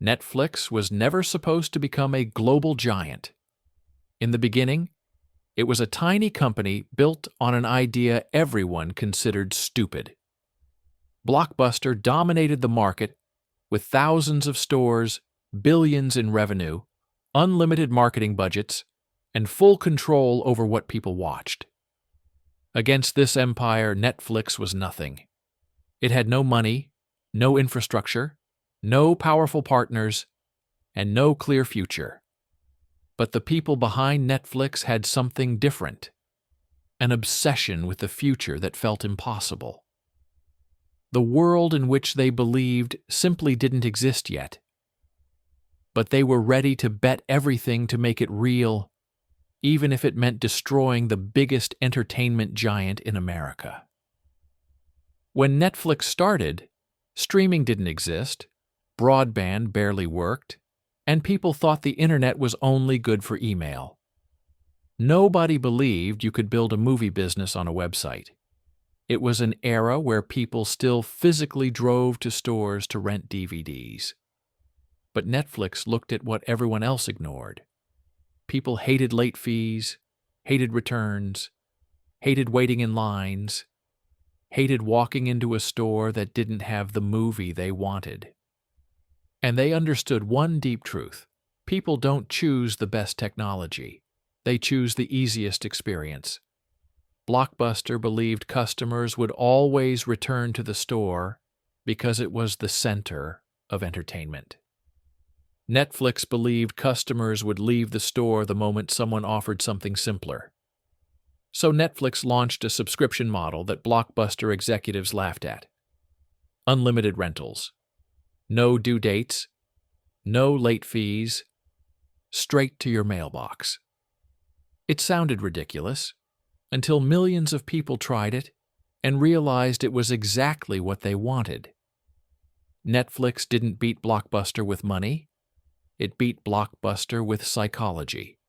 Netflix was never supposed to become a global giant. In the beginning, it was a tiny company built on an idea everyone considered stupid. Blockbuster dominated the market with thousands of stores, billions in revenue, unlimited marketing budgets, and full control over what people watched. Against this empire, Netflix was nothing. It had no money, no infrastructure, no powerful partners, and no clear future. But the people behind Netflix had something different, an obsession with the future that felt impossible. The world in which they believed simply didn't exist yet. But they were ready to bet everything to make it real, even if it meant destroying the biggest entertainment giant in America. When Netflix started, streaming didn't exist, broadband barely worked, and people thought the internet was only good for email. Nobody believed you could build a movie business on a website. It was an era where people still physically drove to stores to rent DVDs. But Netflix looked at what everyone else ignored. People hated late fees, hated returns, hated waiting in lines, hated walking into a store that didn't have the movie they wanted. And they understood one deep truth. People don't choose the best technology. They choose the easiest experience. Blockbuster believed customers would always return to the store because it was the center of entertainment. Netflix believed customers would leave the store the moment someone offered something simpler. So Netflix launched a subscription model that Blockbuster executives laughed at. Unlimited rentals. No due dates, no late fees, straight to your mailbox. It sounded ridiculous until millions of people tried it and realized it was exactly what they wanted. Netflix didn't beat Blockbuster with money, it beat Blockbuster with psychology.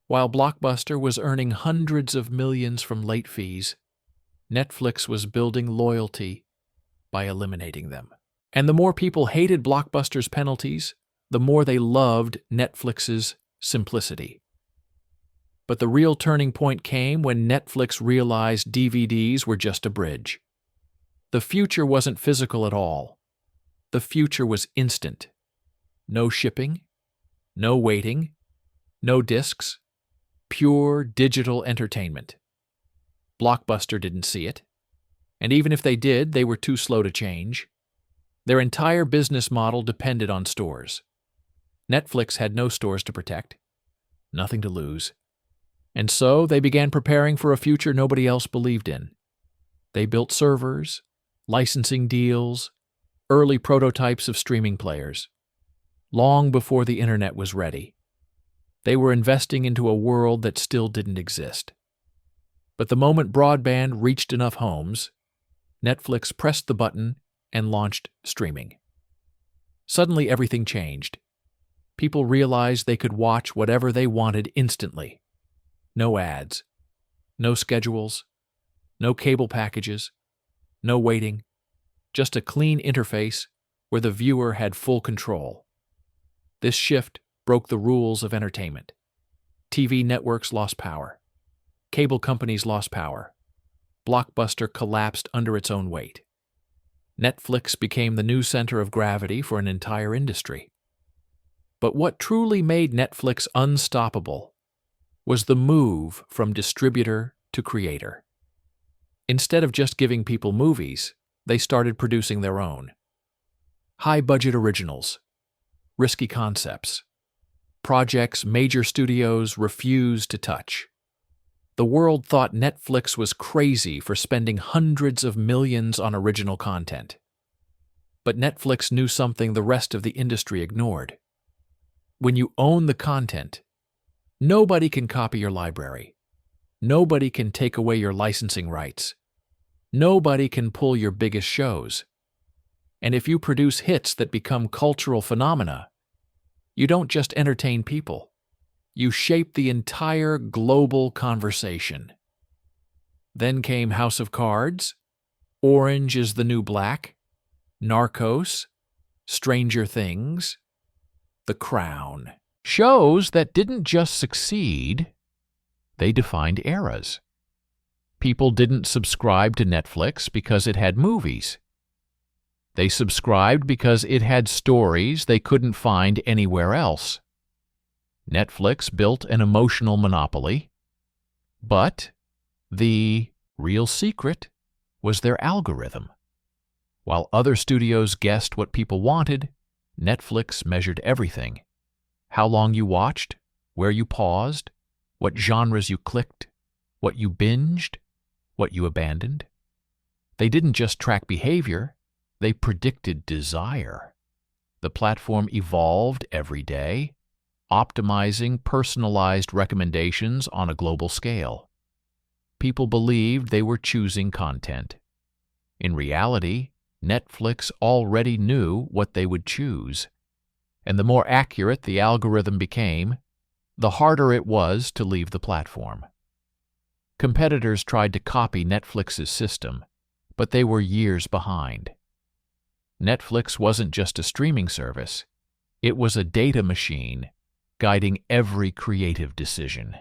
While Blockbuster was earning hundreds of millions from late fees, Netflix was building loyalty by eliminating them. And the more people hated Blockbuster's penalties, the more they loved Netflix's simplicity. But the real turning point came when Netflix realized DVDs were just a bridge. The future wasn't physical at all. The future was instant. No shipping, no waiting, no discs, pure digital entertainment. Blockbuster didn't see it, and even if they did, they were too slow to change. Their entire business model depended on stores. Netflix had no stores to protect, nothing to lose. And so they began preparing for a future nobody else believed in. They built servers, licensing deals, early prototypes of streaming players. Long before the internet was ready. They were investing into a world that still didn't exist. But the moment broadband reached enough homes, Netflix pressed the button and launched streaming. Suddenly everything changed. People realized they could watch whatever they wanted instantly. No ads, no schedules, no cable packages, no waiting, just a clean interface where the viewer had full control. This shift broke the rules of entertainment. TV networks lost power. Cable companies lost power. Blockbuster collapsed under its own weight. Netflix became the new center of gravity for an entire industry. But what truly made Netflix unstoppable was the move from distributor to creator. Instead of just giving people movies, they started producing their own. High-budget originals, risky concepts, projects major studios refused to touch. The world thought Netflix was crazy for spending hundreds of millions on original content. But Netflix knew something the rest of the industry ignored. When you own the content, nobody can copy your library. Nobody can take away your licensing rights. Nobody can pull your biggest shows. And if you produce hits that become cultural phenomena, you don't just entertain people. You shape the entire global conversation. Then came House of Cards, Orange is the New Black, Narcos, Stranger Things, The Crown. Shows that didn't just succeed, they defined eras. People didn't subscribe to Netflix because it had movies. They subscribed because it had stories they couldn't find anywhere else. Netflix built an emotional monopoly, but the real secret was their algorithm. While other studios guessed what people wanted, Netflix measured everything. How long you watched, where you paused, what genres you clicked, what you binged, what you abandoned. They didn't just track behavior, they predicted desire. The platform evolved every day, optimizing personalized recommendations on a global scale. People believed they were choosing content. In reality, Netflix already knew what they would choose, and the more accurate the algorithm became, the harder it was to leave the platform. Competitors tried to copy Netflix's system, but they were years behind. Netflix wasn't just a streaming service, it was a data machine guiding every creative decision.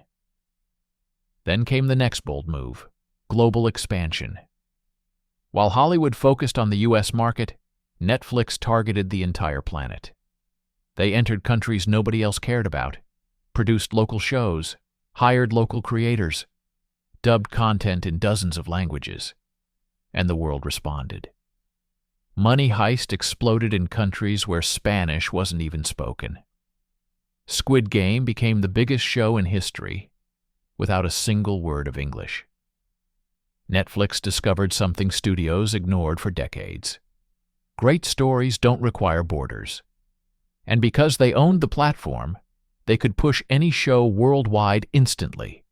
Then came the next bold move: global expansion. While Hollywood focused on the U.S. market, Netflix targeted the entire planet. They entered countries nobody else cared about, produced local shows, hired local creators, dubbed content in dozens of languages, and the world responded. Money Heist exploded in countries where Spanish wasn't even spoken. Squid Game became the biggest show in history without a single word of English. Netflix discovered something studios ignored for decades. Great stories don't require borders. And because they owned the platform, they could push any show worldwide instantly,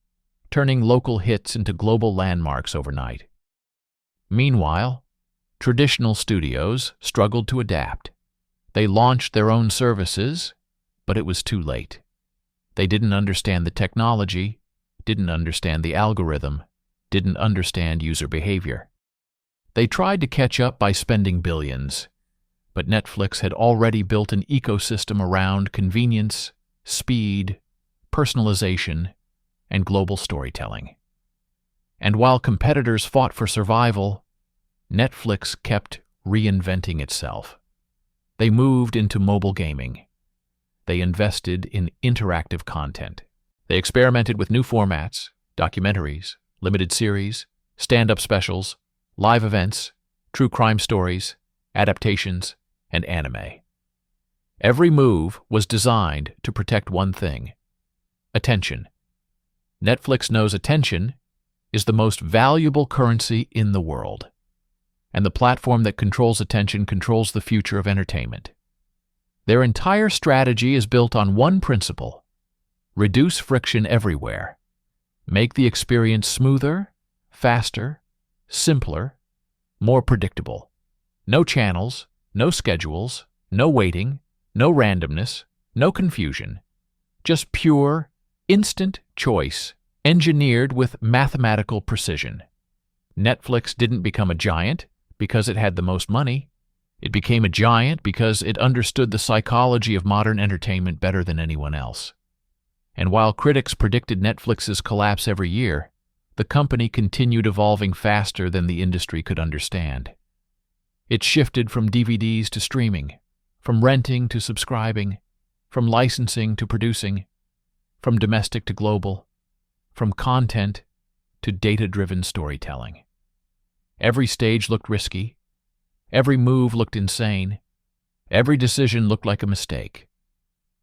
turning local hits into global landmarks overnight. Meanwhile, traditional studios struggled to adapt. They launched their own services, but it was too late. They didn't understand the technology, didn't understand the algorithm, didn't understand user behavior. They tried to catch up by spending billions, but Netflix had already built an ecosystem around convenience, speed, personalization, and global storytelling. And while competitors fought for survival, Netflix kept reinventing itself. They moved into mobile gaming. They invested in interactive content. They experimented with new formats, documentaries, limited series, stand-up specials, live events, true crime stories, adaptations, and anime. Every move was designed to protect one thing: attention. Netflix knows attention is the most valuable currency in the world, and the platform that controls attention controls the future of entertainment. Their entire strategy is built on one principle: reduce friction everywhere. Make the experience smoother, faster, simpler, more predictable. No channels, no schedules, no waiting, no randomness, no confusion. Just pure, instant choice, engineered with mathematical precision. Netflix didn't become a giant because it had the most money. It became a giant because it understood the psychology of modern entertainment better than anyone else. And while critics predicted Netflix's collapse every year, the company continued evolving faster than the industry could understand. It shifted from DVDs to streaming, from renting to subscribing, from licensing to producing, from domestic to global, from content to data-driven storytelling. Every stage looked risky. Every move looked insane. Every decision looked like a mistake.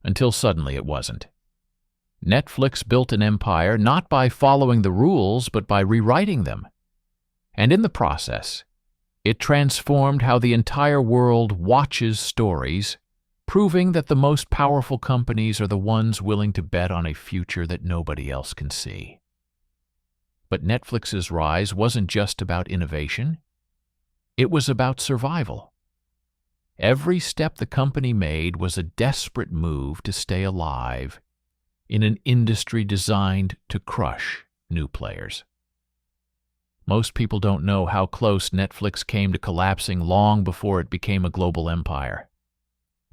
Until suddenly it wasn't. Netflix built an empire not by following the rules, but by rewriting them. And in the process, it transformed how the entire world watches stories, proving that the most powerful companies are the ones willing to bet on a future that nobody else can see. But Netflix's rise wasn't just about innovation. It was about survival. Every step the company made was a desperate move to stay alive in an industry designed to crush new players. Most people don't know how close Netflix came to collapsing long before it became a global empire.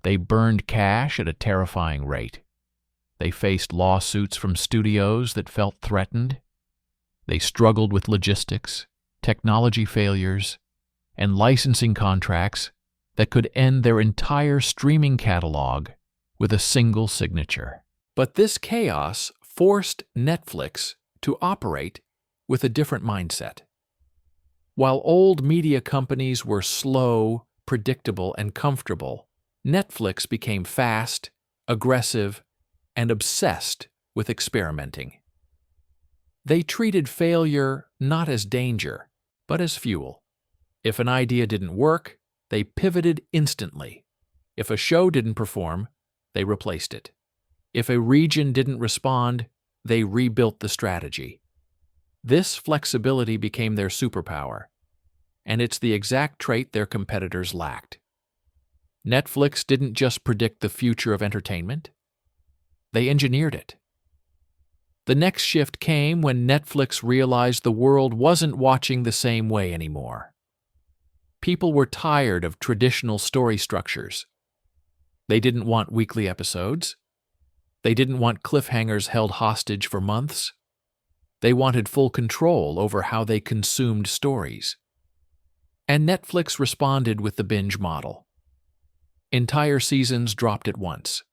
They burned cash at a terrifying rate. They faced lawsuits from studios that felt threatened. They struggled with logistics, technology failures, and licensing contracts that could end their entire streaming catalog with a single signature. But this chaos forced Netflix to operate with a different mindset. While old media companies were slow, predictable, and comfortable, Netflix became fast, aggressive, and obsessed with experimenting. They treated failure not as danger, but as fuel. If an idea didn't work, they pivoted instantly. If a show didn't perform, they replaced it. If a region didn't respond, they rebuilt the strategy. This flexibility became their superpower, and it's the exact trait their competitors lacked. Netflix didn't just predict the future of entertainment, they engineered it. The next shift came when Netflix realized the world wasn't watching the same way anymore. People were tired of traditional story structures. They didn't want weekly episodes. They didn't want cliffhangers held hostage for months. They wanted full control over how they consumed stories. And Netflix responded with the binge model. Entire seasons dropped at once.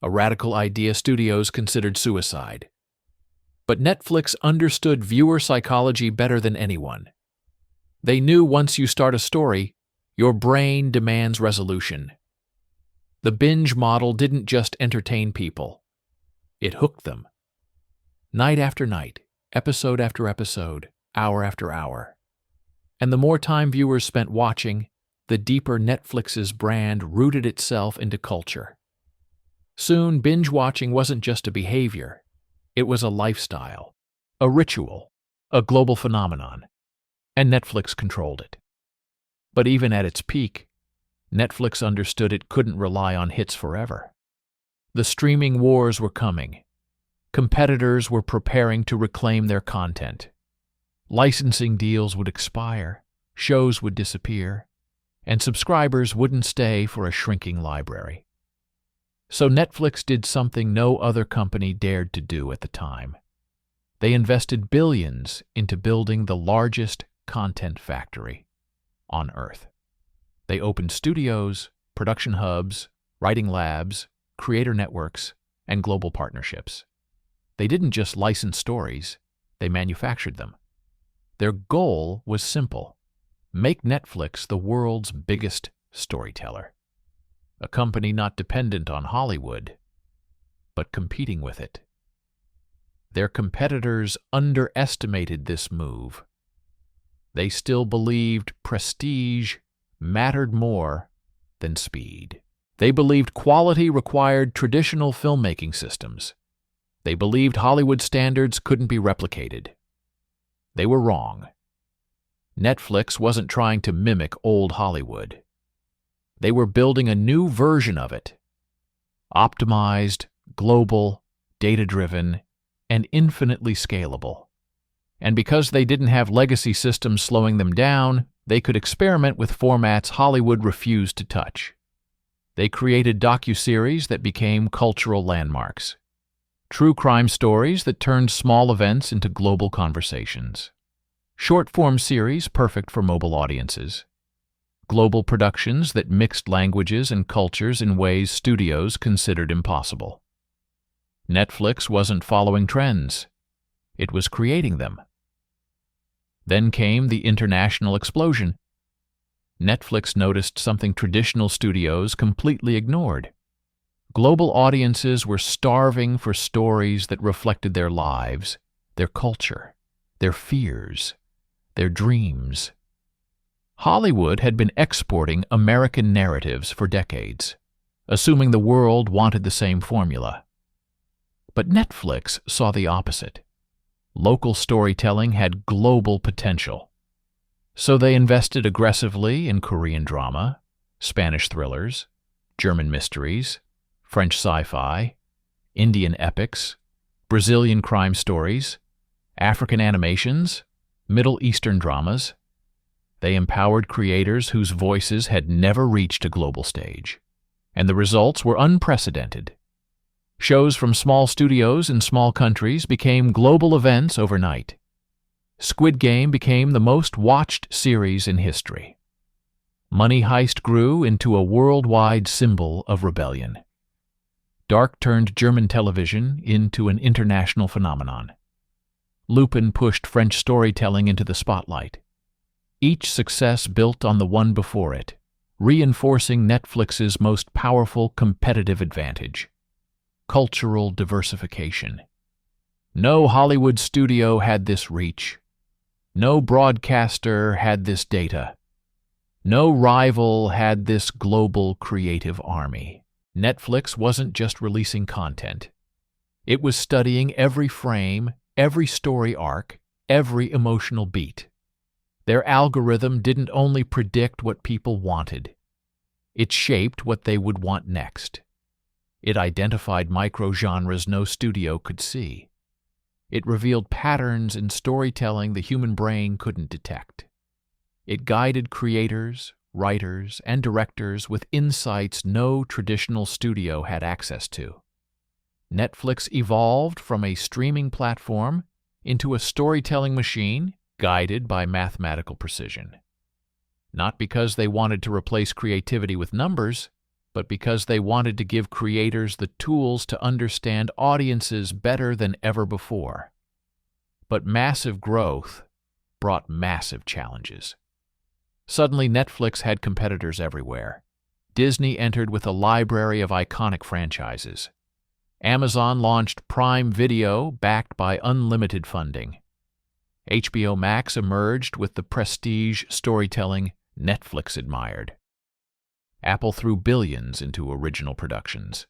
A radical idea studios considered suicide. But Netflix understood viewer psychology better than anyone. They knew once you start a story, your brain demands resolution. The binge model didn't just entertain people. It hooked them. Night after night, episode after episode, hour after hour. And the more time viewers spent watching, the deeper Netflix's brand rooted itself into culture. Soon, binge watching wasn't just a behavior. It was a lifestyle, a ritual, a global phenomenon, and Netflix controlled it. But even at its peak, Netflix understood it couldn't rely on hits forever. The streaming wars were coming. Competitors were preparing to reclaim their content. Licensing deals would expire, shows would disappear, and subscribers wouldn't stay for a shrinking library. So Netflix did something no other company dared to do at the time. They invested billions into building the largest content factory on Earth. They opened studios, production hubs, writing labs, creator networks, and global partnerships. They didn't just license stories, they manufactured them. Their goal was simple: make Netflix the world's biggest storyteller. A company not dependent on Hollywood, but competing with it. Their competitors underestimated this move. They still believed prestige mattered more than speed. They believed quality required traditional filmmaking systems. They believed Hollywood standards couldn't be replicated. They were wrong. Netflix wasn't trying to mimic old Hollywood. They were building a new version of it. Optimized, global, data-driven, and infinitely scalable. And because they didn't have legacy systems slowing them down, they could experiment with formats Hollywood refused to touch. They created docuseries that became cultural landmarks. True crime stories that turned small events into global conversations. Short-form series perfect for mobile audiences. Global productions that mixed languages and cultures in ways studios considered impossible. Netflix wasn't following trends. It was creating them. Then came the international explosion. Netflix noticed something traditional studios completely ignored. Global audiences were starving for stories that reflected their lives, their culture, their fears, their dreams. Hollywood had been exporting American narratives for decades, assuming the world wanted the same formula. But Netflix saw the opposite. Local storytelling had global potential. So they invested aggressively in Korean drama, Spanish thrillers, German mysteries, French sci-fi, Indian epics, Brazilian crime stories, African animations, Middle Eastern dramas. They empowered creators whose voices had never reached a global stage. and the results were unprecedented. Shows from small studios in small countries became global events overnight. Squid Game became the most watched series in history. Money Heist grew into a worldwide symbol of rebellion. Dark turned German television into an international phenomenon. Lupin pushed French storytelling into the spotlight. Each success built on the one before it, reinforcing Netflix's most powerful competitive advantage: cultural diversification. No Hollywood studio had this reach. No broadcaster had this data. No rival had this global creative army. Netflix wasn't just releasing content. It was studying every frame, every story arc, every emotional beat. Their algorithm didn't only predict what people wanted. It shaped what they would want next. It identified micro-genres no studio could see. It revealed patterns in storytelling the human brain couldn't detect. It guided creators, writers, and directors with insights no traditional studio had access to. Netflix evolved from a streaming platform into a storytelling machine guided by mathematical precision. Not because they wanted to replace creativity with numbers, but because they wanted to give creators the tools to understand audiences better than ever before. But massive growth brought massive challenges. Suddenly, Netflix had competitors everywhere. Disney entered with a library of iconic franchises. Amazon launched Prime Video, backed by unlimited funding. HBO Max emerged with the prestige storytelling Netflix admired. Apple threw billions into original productions.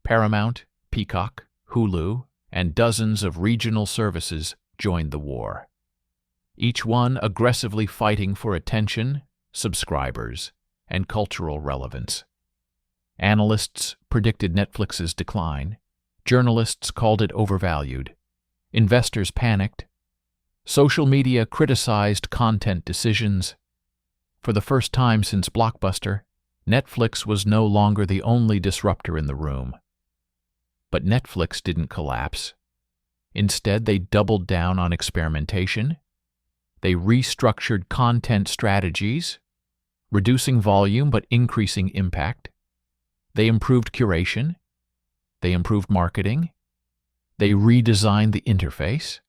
Paramount, Peacock, Hulu, and dozens of regional services joined the war. Each one aggressively fighting for attention, subscribers, and cultural relevance. Analysts predicted Netflix's decline. Journalists called it overvalued. Investors panicked. Social media criticized content decisions. For the first time since Blockbuster, Netflix was no longer the only disruptor in the room. But Netflix didn't collapse. Instead, they doubled down on experimentation. They restructured content strategies, reducing volume but increasing impact. They improved curation. They improved marketing. They redesigned the interface.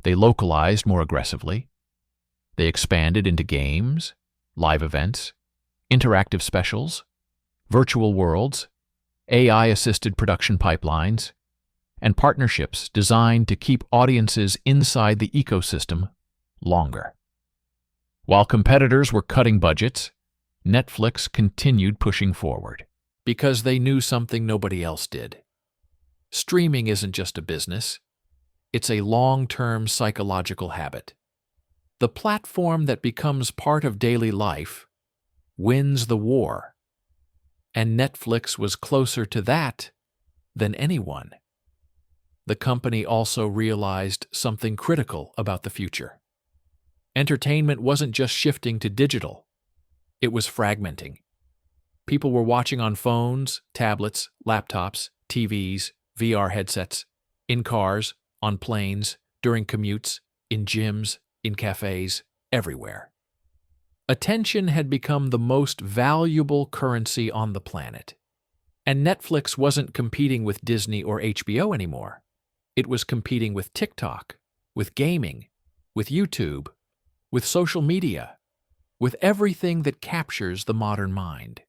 They localized more aggressively. They expanded into games, live events, interactive specials, virtual worlds, AI-assisted production pipelines, and partnerships designed to keep audiences inside the ecosystem longer. While competitors were cutting budgets, Netflix continued pushing forward because they knew something nobody else did. Streaming isn't just a business. It's a long-term psychological habit. The platform that becomes part of daily life wins the war. And Netflix was closer to that than anyone. The company also realized something critical about the future. Entertainment wasn't just shifting to digital. It was fragmenting. People were watching on phones, tablets, laptops, TVs, VR headsets, in cars, on planes, during commutes, in gyms, in cafes, everywhere. Attention had become the most valuable currency on the planet. And Netflix wasn't competing with Disney or HBO anymore. It was competing with TikTok, with gaming, with YouTube, with social media, with everything that captures the modern mind.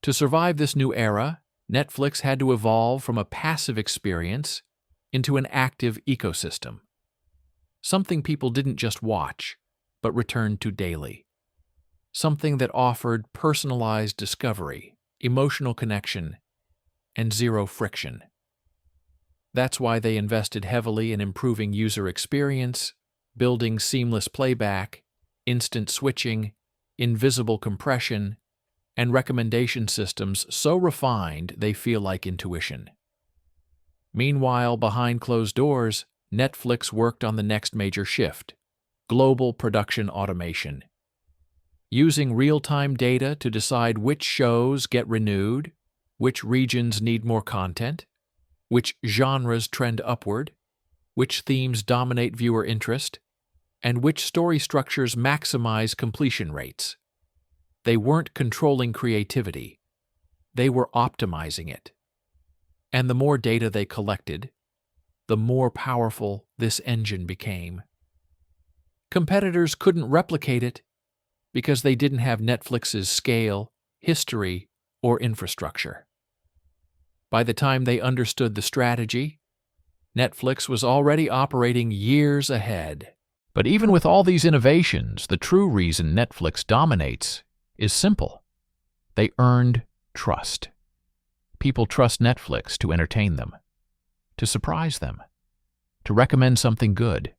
To survive this new era, Netflix had to evolve from a passive experience into an active ecosystem. Something people didn't just watch, but returned to daily. Something that offered personalized discovery, emotional connection, and zero friction. That's why they invested heavily in improving user experience, building seamless playback, instant switching, invisible compression, and recommendation systems so refined they feel like intuition. Meanwhile, behind closed doors, Netflix worked on the next major shift: global production automation. using real-time data to decide which shows get renewed, which regions need more content, which genres trend upward, which themes dominate viewer interest, and which story structures maximize completion rates. They weren't controlling creativity. They were optimizing it. And the more data they collected, the more powerful this engine became. Competitors couldn't replicate it because they didn't have Netflix's scale, history, or infrastructure. By the time they understood the strategy, Netflix was already operating years ahead. But even with all these innovations, the true reason Netflix dominates is simple. They earned trust. People trust Netflix to entertain them, to surprise them, to recommend something good,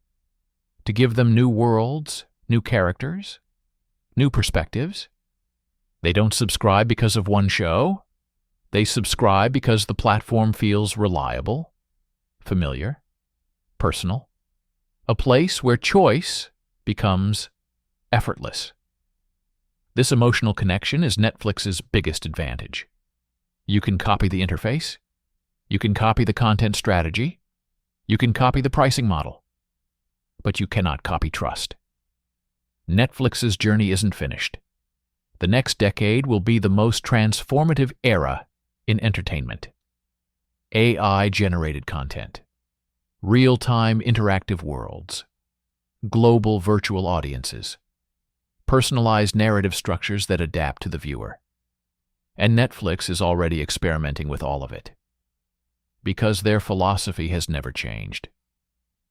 to give them new worlds, new characters, new perspectives. They don't subscribe because of one show. They subscribe because the platform feels reliable, familiar, personal, a place where choice becomes effortless. This emotional connection is Netflix's biggest advantage. You can copy the interface, you can copy the content strategy, you can copy the pricing model, but you cannot copy trust. Netflix's journey isn't finished. The next decade will be the most transformative era in entertainment. AI-generated content, real-time interactive worlds, global virtual audiences, personalized narrative structures that adapt to the viewer. And Netflix is already experimenting with all of it, because their philosophy has never changed.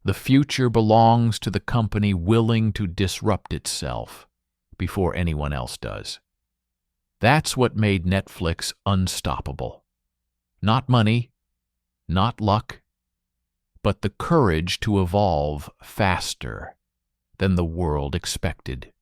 The future belongs to the company willing to disrupt itself before anyone else does. That's what made Netflix unstoppable. Not money, not luck, but the courage to evolve faster than the world expected.